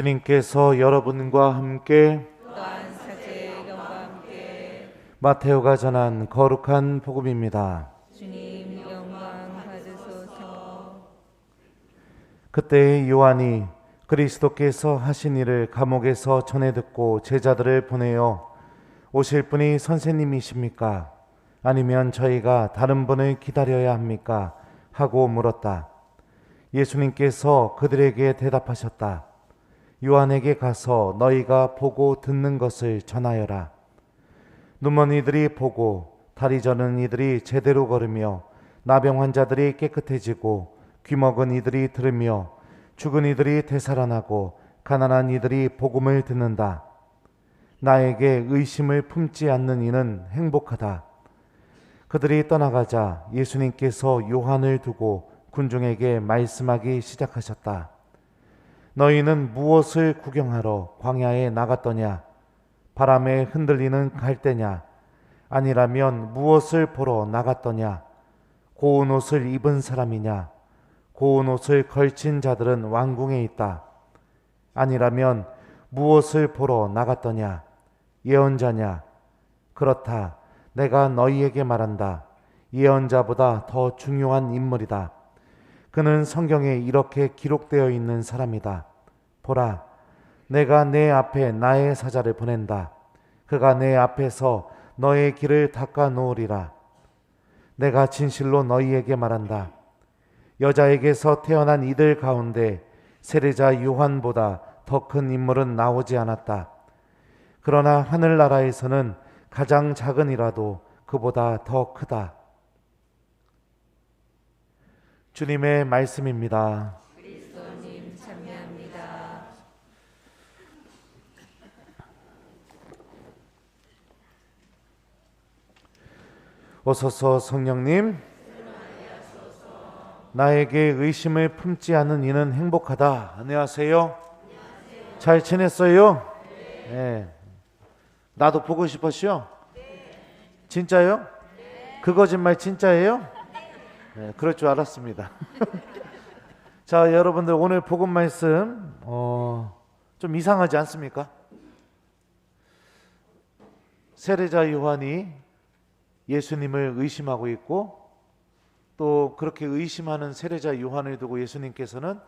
주님께서 여러분과 함께 또한 사제경과 함께 마테오가 전한 거룩한 복음입니다. 주님 영광 받으소서. 그때 요한이 그리스도께서 하신 일을 감옥에서 전해 듣고 제자들을 보내어 오실 분이 선생님이십니까? 아니면 저희가 다른 분을 기다려야 합니까? 하고 물었다. 예수님께서 그들에게 대답하셨다. 요한에게 가서 너희가 보고 듣는 것을 전하여라. 눈먼 이들이 보고 다리 저는 이들이 제대로 걸으며 나병 환자들이 깨끗해지고 귀먹은 이들이 들으며 죽은 이들이 되살아나고 가난한 이들이 복음을 듣는다. 나에게 의심을 품지 않는 이는 행복하다. 그들이 떠나가자 예수님께서 요한을 두고 군중에게 말씀하기 시작하셨다. 너희는 무엇을 구경하러 광야에 나갔더냐? 바람에 흔들리는 갈대냐? 아니라면 무엇을 보러 나갔더냐? 고운 옷을 입은 사람이냐? 고운 옷을 걸친 자들은 왕궁에 있다. 아니라면 무엇을 보러 나갔더냐? 예언자냐? 그렇다. 내가 너희에게 말한다. 예언자보다 더 중요한 인물이다. 그는 성경에 이렇게 기록되어 있는 사람이다. 보라, 내가 내 앞에 나의 사자를 보낸다. 그가 내 앞에서 너의 길을 닦아 놓으리라. 내가 진실로 너희에게 말한다. 여자에게서 태어난 이들 가운데 세례자 요한보다 더 큰 인물은 나오지 않았다. 그러나 하늘나라에서는 가장 작은 이라도 그보다 더 크다. 주님의 말씀입니다. 그리스도님 참여합니다. 오소서 성령님, 나에게 의심을 품지 않는 이는 행복하다. 안녕하세요. 잘 지냈어요? 네. 나도 보고 싶었죠? 진짜요? 그 거짓말 진짜예요? 네, 그럴 줄 알았습니다. 자, 여러분들 오늘 복음 말씀 좀 이상하지 않습니까? 세례자 요한이 예수님을 의심하고 있고 또 그렇게 의심하는 세례자 요한을 두고 예수님께서는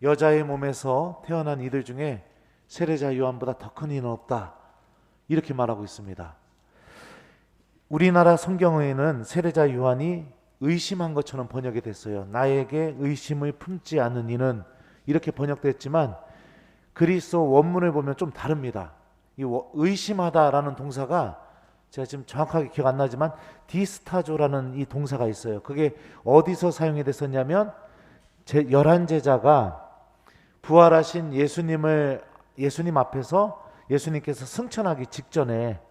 여자의 몸에서 태어난 이들 중에 세례자 요한보다 더 큰 이는 없다. 이렇게 말하고 있습니다. 우리나라 성경에는 세례자 요한이 의심한 것처럼 번역이 됐어요. 나에게 의심을 품지 않는 이는 이렇게 번역됐지만 그리스어 원문을 보면 좀 다릅니다. 이 의심하다라는 동사가 제가 지금 정확하게 기억 안 나지만 디스타조라는 이 동사가 있어요. 그게 어디서 사용이 됐었냐면 11제자가 부활하신 예수님 앞에서 예수님께서 승천하기 직전에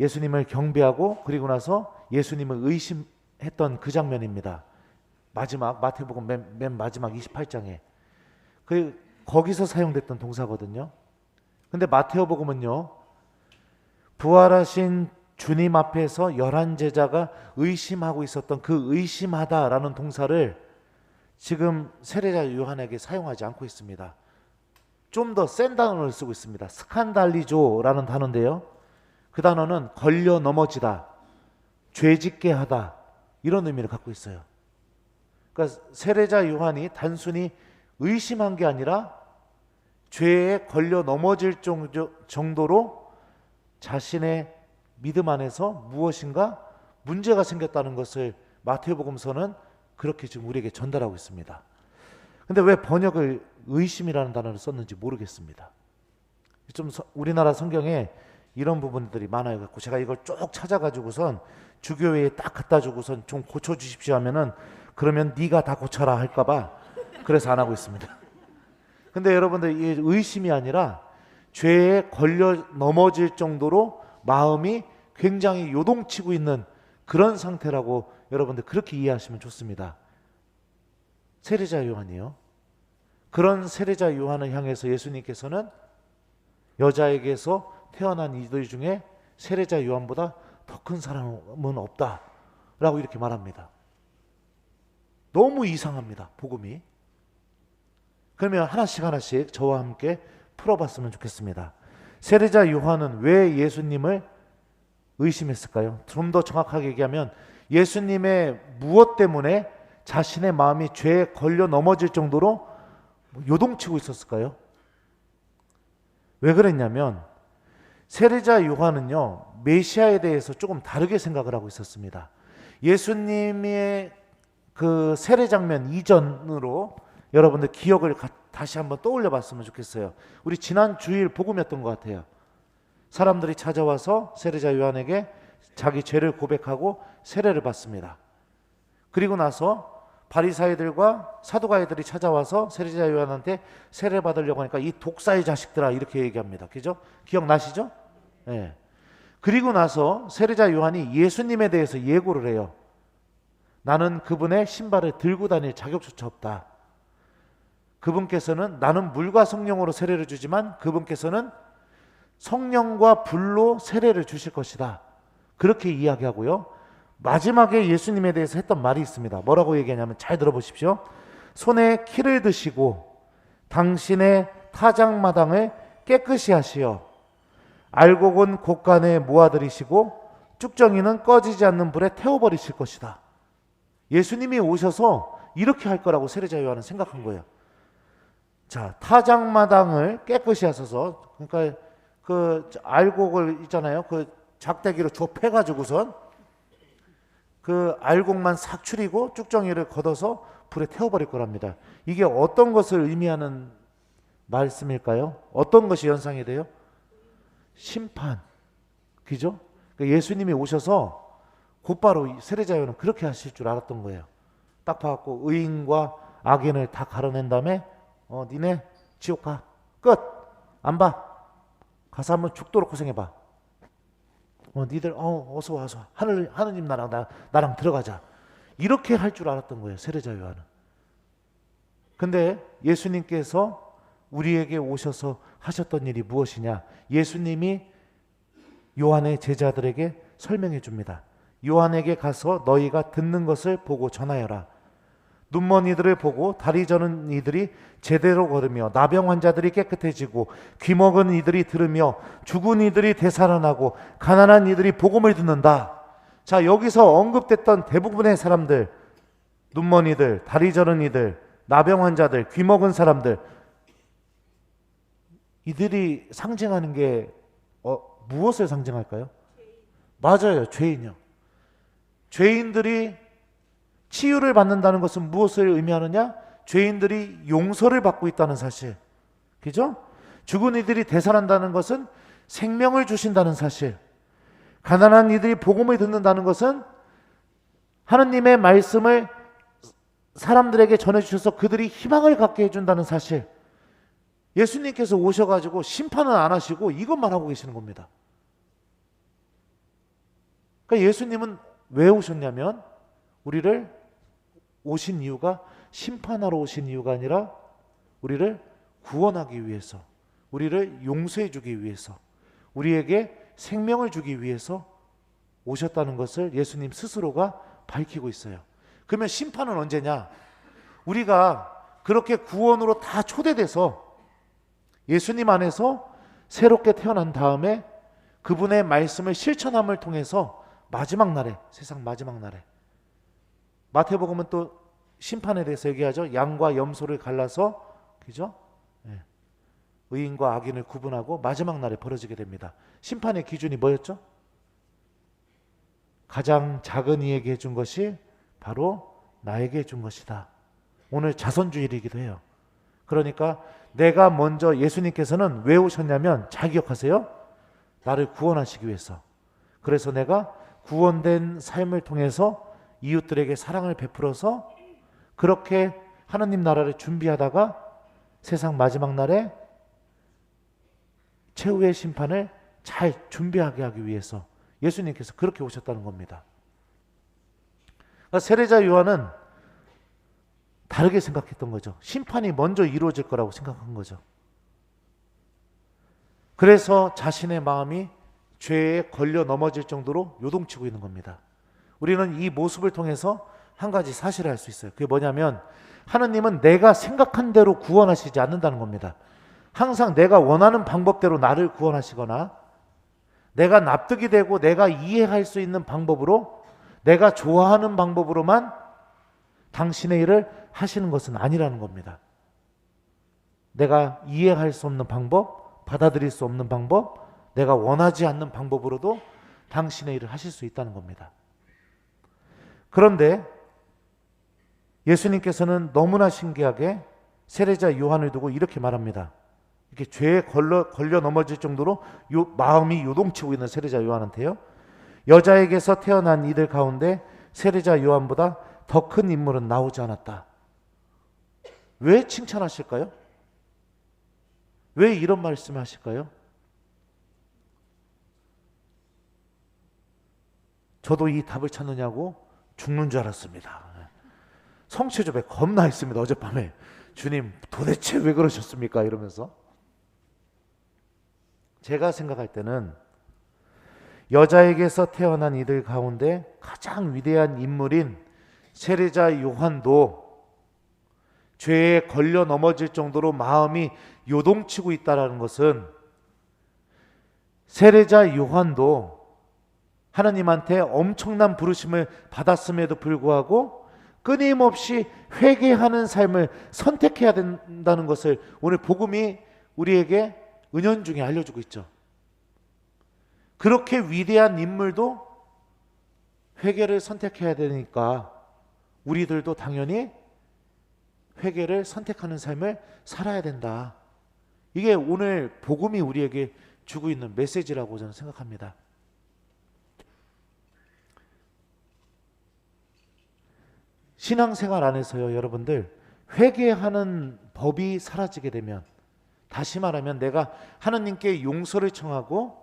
예수님을 경배하고 그리고 나서 예수님을 의심했던 그 장면입니다. 마지막 마태복음 맨 마지막 28장에 거기서 사용됐던 동사거든요. 근데 마태복음은요, 부활하신 주님 앞에서 11제자가 의심하고 있었던 그 의심하다라는 동사를 지금 세례자 요한에게 사용하지 않고 있습니다. 좀 더 센 단어를 쓰고 있습니다. 스칸달리조라는 단어인데요, 그 단어는 걸려 넘어지다, 죄짓게 하다, 이런 의미를 갖고 있어요. 그러니까 세례자 요한이 단순히 의심한 게 아니라 죄에 걸려 넘어질 정도로 자신의 믿음 안에서 무엇인가 문제가 생겼다는 것을 마태복음서는 그렇게 지금 우리에게 전달하고 있습니다. 근데 왜 번역을 의심이라는 단어를 썼는지 모르겠습니다. 좀 우리나라 성경에 이런 부분들이 많아요. 갖고 제가 이걸 쭉 찾아가지고선 주교회에 딱 갖다 주고선 좀 고쳐주십시오 하면은 그러면 네가 다 고쳐라 할까봐 그래서 안 하고 있습니다. 근데 여러분들 이 의심이 아니라 죄에 걸려 넘어질 정도로 마음이 굉장히 요동치고 있는 그런 상태라고 여러분들 그렇게 이해하시면 좋습니다. 세례자 요한이요. 그런 세례자 요한을 향해서 예수님께서는 여자에게서 태어난 이들 중에 세례자 요한보다 더 큰 사람은 없다라고 이렇게 말합니다. 너무 이상합니다. 복음이. 그러면 하나씩 저와 함께 풀어봤으면 좋겠습니다. 세례자 요한은 왜 예수님을 의심했을까요? 좀 더 정확하게 얘기하면 예수님의 무엇 때문에 자신의 마음이 죄에 걸려 넘어질 정도로 요동치고 있었을까요? 왜 그랬냐면 세례자 요한은요, 메시아에 대해서 조금 다르게 생각을 하고 있었습니다. 예수님의 그 세례 장면 이전으로 여러분들 기억을 다시 한번 떠올려 봤으면 좋겠어요. 우리 지난 주일 복음이었던 것 같아요. 사람들이 찾아와서 세례자 요한에게 자기 죄를 고백하고 세례를 받습니다. 그리고 나서 바리사이들과 사두가이들이 찾아와서 세례자 요한한테 세례 받으려고 하니까 이 독사의 자식들아 이렇게 얘기합니다. 그죠? 기억나시죠? 네. 그리고 나서 세례자 요한이 예수님에 대해서 예고를 해요. 나는 그분의 신발을 들고 다닐 자격조차 없다. 그분께서는 나는 물과 성령으로 세례를 주지만 그분께서는 성령과 불로 세례를 주실 것이다. 그렇게 이야기하고요. 마지막에 예수님에 대해서 했던 말이 있습니다. 뭐라고 얘기하냐면 잘 들어보십시오. 손에 키를 드시고 당신의 타작마당을 깨끗이 하시어 알곡은 곳간에 모아들이시고 쭉정이는 꺼지지 않는 불에 태워버리실 것이다. 예수님이 오셔서 이렇게 할 거라고 세례자 요한은 생각한 거예요. 자, 타작마당을 깨끗이 하셔서, 그러니까 그 알곡을 있잖아요. 그 작대기로 좁혀가지고선 그 알곡만 싹 추리고 쭉정이를 걷어서 불에 태워버릴 거랍니다. 이게 어떤 것을 의미하는 말씀일까요? 어떤 것이 연상이 돼요? 심판. 그죠? 그러니까 예수님이 오셔서 곧바로 세례자 요한은 그렇게 하실 줄 알았던 거예요. 딱 봐갖고 의인과 악인을 다 가려낸 다음에 니네 지옥 가. 끝. 안 봐. 가서 한번 죽도록 고생해봐. 니들 어서 와서 하느님 나랑 들어가자. 이렇게 할 줄 알았던 거예요. 세례자 요한은. 근데 예수님께서 우리에게 오셔서 하셨던 일이 무엇이냐? 예수님이 요한의 제자들에게 설명해 줍니다. 요한에게 가서 너희가 듣는 것을 보고 전하여라. 눈먼 이들을 보고 다리 저는 이들이 제대로 걸으며 나병 환자들이 깨끗해지고 귀먹은 이들이 들으며 죽은 이들이 되살아나고 가난한 이들이 복음을 듣는다. 자, 여기서 언급됐던 대부분의 사람들, 눈먼 이들, 다리 저는 이들, 나병 환자들, 귀먹은 사람들, 이들이 상징하는 게 무엇을 상징할까요? 맞아요. 죄인이요. 죄인들이 치유를 받는다는 것은 무엇을 의미하느냐? 죄인들이 용서를 받고 있다는 사실. 그죠? 죽은 이들이 되살아난다는 것은 생명을 주신다는 사실. 가난한 이들이 복음을 듣는다는 것은 하느님의 말씀을 사람들에게 전해주셔서 그들이 희망을 갖게 해준다는 사실. 예수님께서 오셔가지고 심판은 안 하시고 이것만 하고 계시는 겁니다. 그러니까 예수님은 왜 오셨냐면 우리를 오신 이유가 심판하러 오신 이유가 아니라 우리를 구원하기 위해서, 우리를 용서해 주기 위해서, 우리에게 생명을 주기 위해서 오셨다는 것을 예수님 스스로가 밝히고 있어요. 그러면 심판은 언제냐? 우리가 그렇게 구원으로 다 초대돼서 예수님 안에서 새롭게 태어난 다음에 그분의 말씀을 실천함을 통해서 마지막 날에, 세상 마지막 날에, 마태복음은 또 심판에 대해서 얘기하죠. 양과 염소를 갈라서, 그죠? 네. 의인과 악인을 구분하고 마지막 날에 벌어지게 됩니다. 심판의 기준이 뭐였죠? 가장 작은 이에게 해준 것이 바로 나에게 해준 것이다. 오늘 자선주일이기도 해요. 그러니까 내가 먼저, 예수님께서는 왜 오셨냐면 잘 기억하세요. 나를 구원하시기 위해서. 그래서 내가 구원된 삶을 통해서 이웃들에게 사랑을 베풀어서 그렇게 하나님 나라를 준비하다가 세상 마지막 날에 최후의 심판을 잘 준비하게 하기 위해서 예수님께서 그렇게 오셨다는 겁니다. 그러니까 세례자 요한은 다르게 생각했던 거죠. 심판이 먼저 이루어질 거라고 생각한 거죠. 그래서 자신의 마음이 죄에 걸려 넘어질 정도로 요동치고 있는 겁니다. 우리는 이 모습을 통해서 한 가지 사실을 알 수 있어요. 그게 뭐냐면 하느님은 내가 생각한 대로 구원하시지 않는다는 겁니다. 항상 내가 원하는 방법대로 나를 구원하시거나 내가 납득이 되고 내가 이해할 수 있는 방법으로, 내가 좋아하는 방법으로만 당신의 일을 하시는 것은 아니라는 겁니다. 내가 이해할 수 없는 방법, 받아들일 수 없는 방법, 내가 원하지 않는 방법으로도 당신의 일을 하실 수 있다는 겁니다. 그런데 예수님께서는 너무나 신기하게 세례자 요한을 두고 이렇게 말합니다. 이렇게 죄에 걸려 넘어질 정도로 마음이 요동치고 있는 세례자 요한한테요. 여자에게서 태어난 이들 가운데 세례자 요한보다 더 큰 인물은 나오지 않았다. 왜 칭찬하실까요? 왜 이런 말씀을 하실까요? 저도 이 답을 찾느냐고 죽는 줄 알았습니다. 성체조배 겁나 했습니다. 어젯밤에 주님 도대체 왜 그러셨습니까? 이러면서. 제가 생각할 때는 여자에게서 태어난 이들 가운데 가장 위대한 인물인 세례자 요한도 죄에 걸려 넘어질 정도로 마음이 요동치고 있다는 것은 세례자 요한도 하나님한테 엄청난 부르심을 받았음에도 불구하고 끊임없이 회개하는 삶을 선택해야 된다는 것을 오늘 복음이 우리에게 은연중에 알려주고 있죠. 그렇게 위대한 인물도 회개를 선택해야 되니까 우리들도 당연히 회개를 선택하는 삶을 살아야 된다. 이게 오늘 복음이 우리에게 주고 있는 메시지라고 저는 생각합니다. 신앙생활 안에서요, 여러분들, 회개하는 법이 사라지게 되면, 다시 말하면 내가 하느님께 용서를 청하고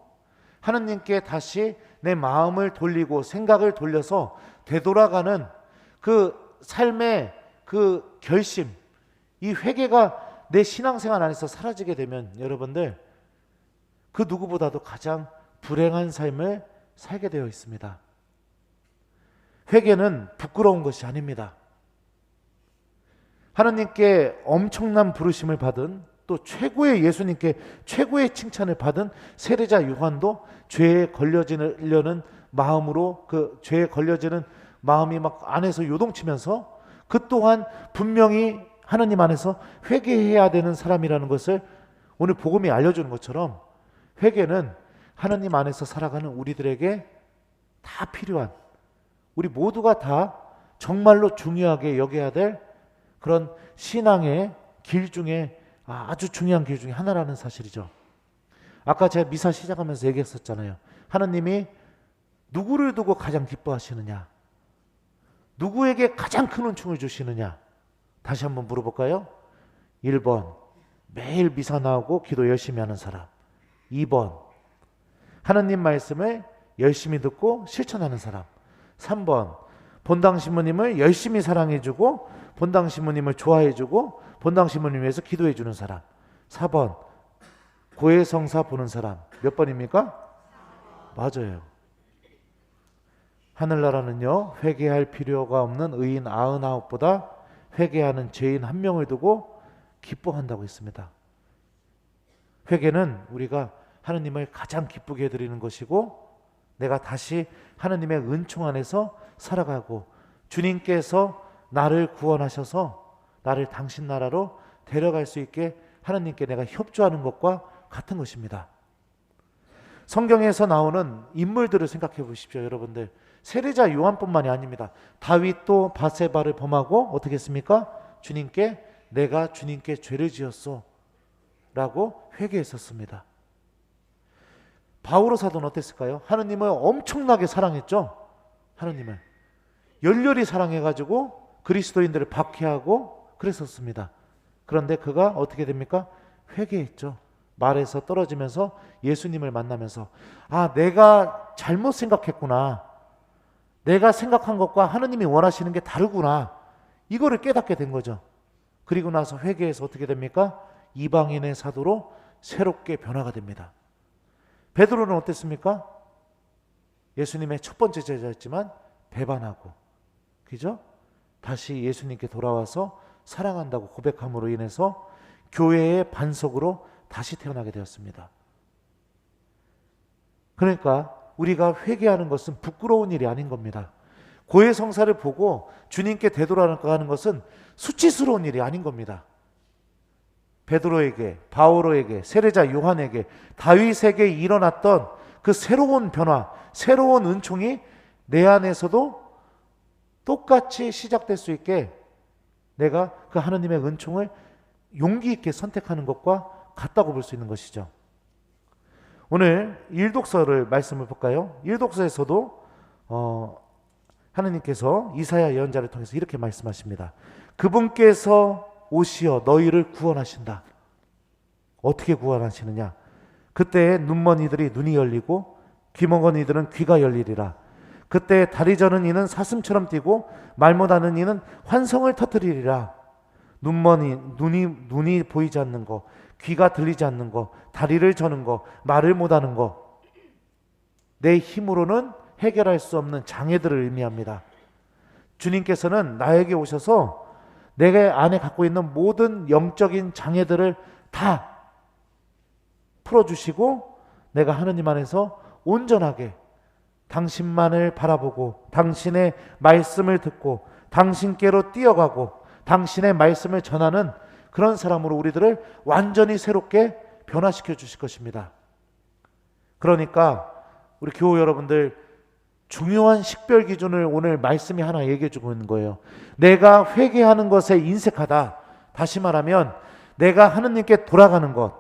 하느님께 다시 내 마음을 돌리고 생각을 돌려서 되돌아가는 그 삶의 그 결심, 이 회개가 내 신앙생활 안에서 사라지게 되면 여러분들 그 누구보다도 가장 불행한 삶을 살게 되어 있습니다. 회개는 부끄러운 것이 아닙니다. 하나님께 엄청난 부르심을 받은, 또 최고의 예수님께 최고의 칭찬을 받은 세례자 요한도 죄에 걸려지려는 마음으로, 그 죄에 걸려지는 마음이 막 안에서 요동치면서 그 또한 분명히 하나님 안에서 회개해야 되는 사람이라는 것을 오늘 복음이 알려주는 것처럼, 회개는 하나님 안에서 살아가는 우리들에게 다 필요한, 우리 모두가 다 정말로 중요하게 여겨야 될 그런 신앙의 길 중에 아주 중요한 길 중에 하나라는 사실이죠. 아까 제가 미사 시작하면서 얘기했었잖아요. 하나님이 누구를 두고 가장 기뻐하시느냐, 누구에게 가장 큰 은총을 주시느냐, 다시 한번 물어볼까요? 1번 매일 미사 나오고 기도 열심히 하는 사람. 2번 하나님 말씀을 열심히 듣고 실천하는 사람. 3번 본당 신부님을 열심히 사랑해주고 본당 신부님을 좋아해주고 본당 신부님 위해서 기도해주는 사람. 4번 고해성사 보는 사람. 몇 번입니까? 맞아요. 하늘나라는요, 회개할 필요가 없는 의인 99보다 회개하는 죄인 1명을 두고 기뻐한다고 했습니다. 회개는 우리가 하느님을 가장 기쁘게 해드리는 것이고, 내가 다시 하느님의 은총 안에서 살아가고 주님께서 나를 구원하셔서 나를 당신 나라로 데려갈 수 있게 하느님께 내가 협조하는 것과 같은 것입니다. 성경에서 나오는 인물들을 생각해 보십시오. 여러분들, 세례자 요한뿐만이 아닙니다. 다윗도 바세바를 범하고 어떻게 했습니까? 주님께 내가 주님께 죄를 지었소 라고 회개했었습니다. 바오로 사도는 어땠을까요? 하느님을 엄청나게 사랑했죠. 하느님을 열렬히 사랑해가지고 그리스도인들을 박해하고 그랬었습니다. 그런데 그가 어떻게 됩니까? 회개했죠. 말에서 떨어지면서 예수님을 만나면서 내가 잘못 생각했구나, 내가 생각한 것과 하느님이 원하시는 게 다르구나, 이거를 깨닫게 된 거죠. 그리고 나서 회개해서 어떻게 됩니까? 이방인의 사도로 새롭게 변화가 됩니다. 베드로는 어땠습니까? 예수님의 첫 번째 제자였지만 배반하고, 그죠? 다시 예수님께 돌아와서 사랑한다고 고백함으로 인해서 교회의 반석으로 다시 태어나게 되었습니다. 그러니까 우리가 회개하는 것은 부끄러운 일이 아닌 겁니다. 고해 성사를 보고 주님께 되돌아가는 것은 수치스러운 일이 아닌 겁니다. 베드로에게, 바오로에게, 세례자 요한에게, 다윗에게 일어났던 그 새로운 변화, 새로운 은총이 내 안에서도 똑같이 시작될 수 있게 내가 그 하나님의 은총을 용기 있게 선택하는 것과 같다고 볼 수 있는 것이죠. 오늘 일독서를 말씀을 볼까요? 일독서에서도 하나님께서 이사야 예언자를 통해서 이렇게 말씀하십니다. 그분께서 오시어 너희를 구원하신다. 어떻게 구원하시느냐? 그때 눈먼 이들이 눈이 열리고 귀먹은 이들은 귀가 열리리라. 그때 다리 저는 이는 사슴처럼 뛰고 말 못하는 이는 환성을 터뜨리리라. 눈이 보이지 않는 거, 귀가 들리지 않는 거, 다리를 저는 거, 말을 못하는 거, 내 힘으로는 해결할 수 없는 장애들을 의미합니다. 주님께서는 나에게 오셔서 내가 안에 갖고 있는 모든 영적인 장애들을 다 풀어주시고 내가 하느님 안에서 온전하게 당신만을 바라보고 당신의 말씀을 듣고 당신께로 뛰어가고 당신의 말씀을 전하는 그런 사람으로 우리들을 완전히 새롭게 변화시켜 주실 것입니다. 그러니까 우리 교우 여러분들 중요한 식별 기준을 오늘 말씀이 하나 얘기해 주고 있는 거예요. 내가 회개하는 것에 인색하다. 다시 말하면 내가 하느님께 돌아가는 것,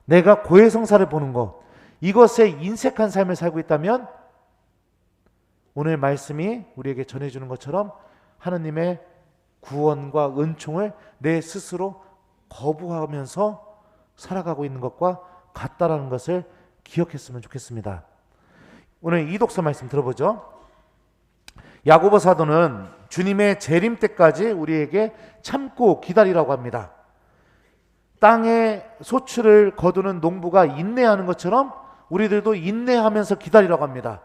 내가 고해성사를 보는 것, 이것에 인색한 삶을 살고 있다면 오늘 말씀이 우리에게 전해주는 것처럼 하느님의 구원과 은총을 내 스스로 거부하면서 살아가고 있는 것과 같다라는 것을 기억했으면 좋겠습니다. 오늘 이 독서 말씀 들어보죠. 야고보 사도는 주님의 재림 때까지 우리에게 참고 기다리라고 합니다. 땅에 소출을 거두는 농부가 인내하는 것처럼 우리들도 인내하면서 기다리라고 합니다.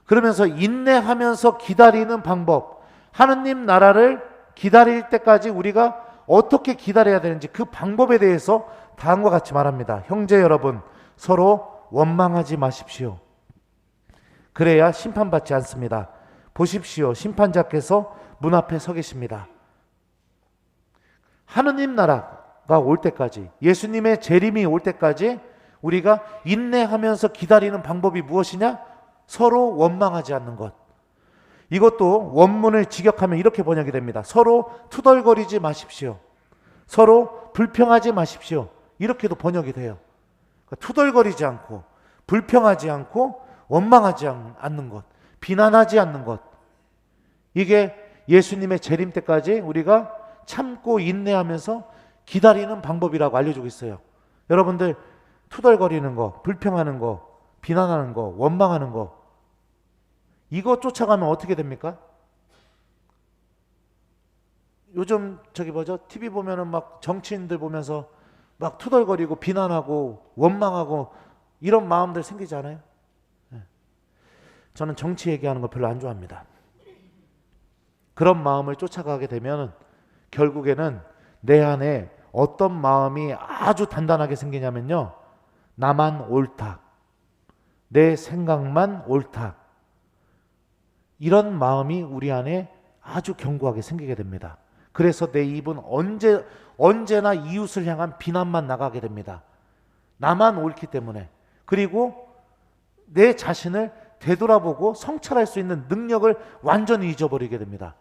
그러면서 인내하면서 기다리는 방법, 하느님 나라를 기다릴 때까지 우리가 어떻게 기다려야 되는지 그 방법에 대해서 다음과 같이 말합니다. 형제 여러분, 서로 원망하지 마십시오. 그래야 심판받지 않습니다. 보십시오. 심판자께서 문 앞에 서 계십니다. 하느님 나라가 올 때까지, 예수님의 재림이 올 때까지 우리가 인내하면서 기다리는 방법이 무엇이냐? 서로 원망하지 않는 것. 이것도 원문을 직역하면 이렇게 번역이 됩니다. 서로 투덜거리지 마십시오. 서로 불평하지 마십시오. 이렇게도 번역이 돼요. 그러니까 투덜거리지 않고 불평하지 않고 원망하지 않는 것, 비난하지 않는 것. 이게 예수님의 재림 때까지 우리가 참고 인내하면서 기다리는 방법이라고 알려주고 있어요. 여러분들 투덜거리는 거, 불평하는 거, 비난하는 거, 원망하는 거, 이거 쫓아가면 어떻게 됩니까? 요즘 TV 보면은 막 정치인들 보면서 막 투덜거리고 비난하고 원망하고 이런 마음들 생기지 않아요? 저는 정치 얘기하는 거 별로 안 좋아합니다. 그런 마음을 쫓아가게 되면 결국에는 내 안에 어떤 마음이 아주 단단하게 생기냐면요, 나만 옳다, 내 생각만 옳다, 이런 마음이 우리 안에 아주 견고하게 생기게 됩니다. 그래서 내 입은 언제나 이웃을 향한 비난만 나가게 됩니다. 나만 옳기 때문에. 그리고 내 자신을 되돌아보고 성찰할 수 있는 능력을 완전히 잊어버리게 됩니다.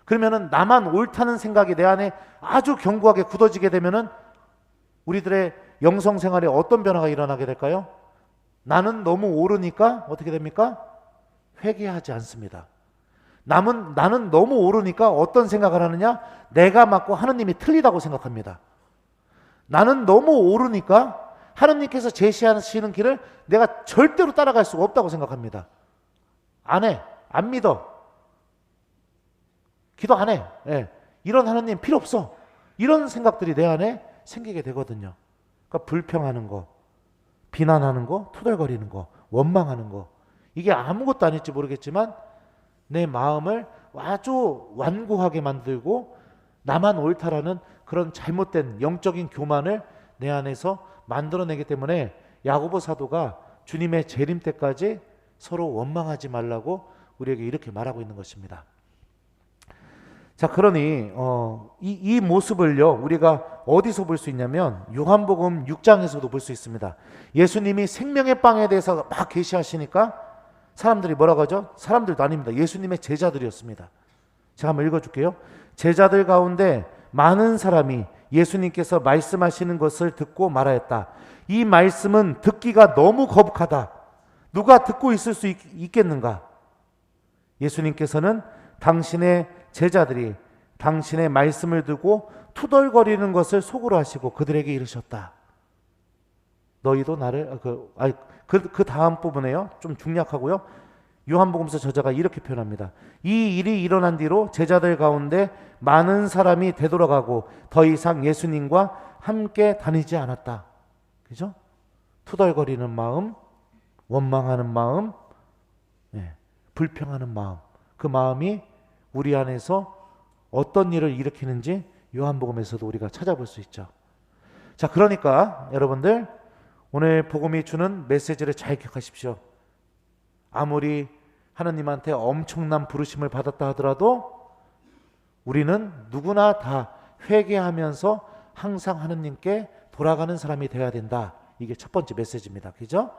그러면은 나만 옳다는 생각이 내 안에 아주 견고하게 굳어지게 되면은 우리들의 영성 생활에 어떤 변화가 일어나게 될까요? 나는 너무 옳으니까 어떻게 됩니까? 회개하지 않습니다. 나는 너무 옳으니까 어떤 생각을 하느냐? 내가 맞고 하느님이 틀리다고 생각합니다. 나는 너무 옳으니까 하느님께서 제시하시는 길을 내가 절대로 따라갈 수가 없다고 생각합니다. 안 해. 안 믿어. 기도 안 해. 예. 이런 하느님 필요 없어. 이런 생각들이 내 안에 생기게 되거든요. 그러니까 불평하는 거, 비난하는 거, 투덜거리는 거, 원망하는 거, 이게 아무것도 아닐지 모르겠지만 내 마음을 아주 완고하게 만들고 나만 옳다라는 그런 잘못된 영적인 교만을 내 안에서 만들어내기 때문에 야고보 사도가 주님의 재림 때까지 서로 원망하지 말라고 우리에게 이렇게 말하고 있는 것입니다. 자, 그러니 이 모습을요 우리가 어디서 볼 수 있냐면 요한복음 6장에서도 볼 수 있습니다. 예수님이 생명의 빵에 대해서 막 계시하시니까 사람들이 뭐라고 하죠? 사람들도 아닙니다. 예수님의 제자들이었습니다. 제가 한번 읽어줄게요. 제자들 가운데 많은 사람이 예수님께서 말씀하시는 것을 듣고 말하였다. 이 말씀은 듣기가 너무 거북하다. 누가 듣고 있을 수 있겠는가? 예수님께서는 당신의 제자들이 당신의 말씀을 두고 투덜거리는 것을 속으로 하시고 그들에게 이르셨다. 너희도 나를 그 다음 부분에요. 좀 중략하고요. 요한복음서 저자가 이렇게 표현합니다. 이 일이 일어난 뒤로 제자들 가운데 많은 사람이 되돌아가고 더 이상 예수님과 함께 다니지 않았다. 그죠? 투덜거리는 마음, 원망하는 마음, 불평하는 마음, 그 마음이 우리 안에서 어떤 일을 일으키는지 요한복음에서도 우리가 찾아볼 수 있죠. 자, 그러니까 여러분들 오늘 복음이 주는 메시지를 잘 기억하십시오. 아무리 하나님한테 엄청난 부르심을 받았다 하더라도 우리는 누구나 다 회개하면서 항상 하나님께 돌아가는 사람이 되어야 된다. 이게 첫 번째 메시지입니다. 그죠?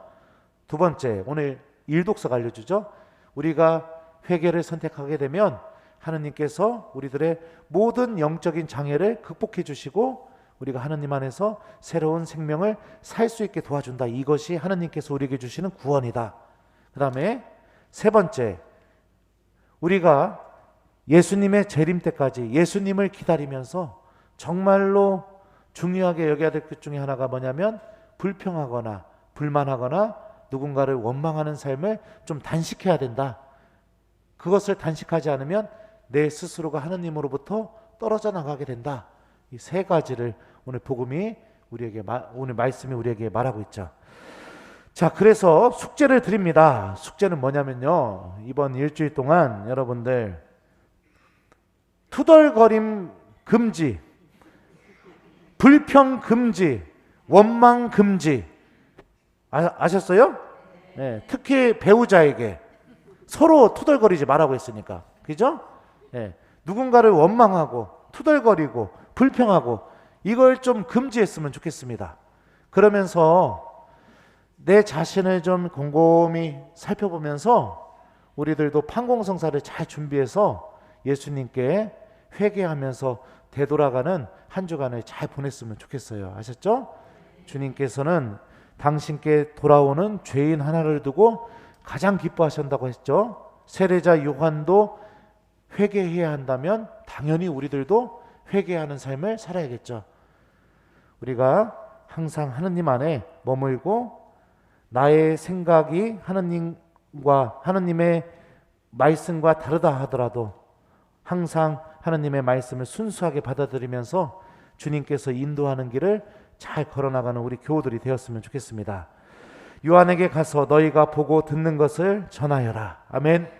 두 번째, 오늘 일독서가 알려주죠. 우리가 회개를 선택하게 되면 하나님께서 우리들의 모든 영적인 장애를 극복해 주시고 우리가 하나님 안에서 새로운 생명을 살 수 있게 도와준다. 이것이 하나님께서 우리에게 주시는 구원이다. 그 다음에 세 번째, 우리가 예수님의 재림 때까지 예수님을 기다리면서 정말로 중요하게 여겨야 될 것 중에 하나가 뭐냐면 불평하거나 불만하거나 누군가를 원망하는 삶을 좀 단식해야 된다. 그것을 단식하지 않으면 내 스스로가 하나님으로부터 떨어져 나가게 된다. 이 세 가지를 오늘 복음이 우리에게 오늘 말씀이 우리에게 말하고 있죠. 자, 그래서 숙제를 드립니다. 숙제는 뭐냐면요. 이번 일주일 동안 여러분들 투덜거림 금지, 불평 금지, 원망 금지. 아셨어요? 네, 특히 배우자에게 서로 투덜거리지 말라고 했으니까. 그죠? 네, 누군가를 원망하고 투덜거리고 불평하고 이걸 좀 금지했으면 좋겠습니다. 그러면서 내 자신을 좀 곰곰이 살펴보면서 우리들도 판공성사를 잘 준비해서 예수님께 회개하면서 되돌아가는 한 주간을 잘 보냈으면 좋겠어요. 아셨죠? 주님께서는 당신께 돌아오는 죄인 하나를 두고 가장 기뻐하신다고 했죠. 세례자 요한도 회개해야 한다면 당연히 우리들도 회개하는 삶을 살아야겠죠. 우리가 항상 하느님 안에 머물고 나의 생각이 하느님과 하느님의 말씀과 다르다 하더라도 항상 하느님의 말씀을 순수하게 받아들이면서 주님께서 인도하는 길을 잘 걸어나가는 우리 교우들이 되었으면 좋겠습니다. 요한에게 가서 너희가 보고 듣는 것을 전하여라. 아멘.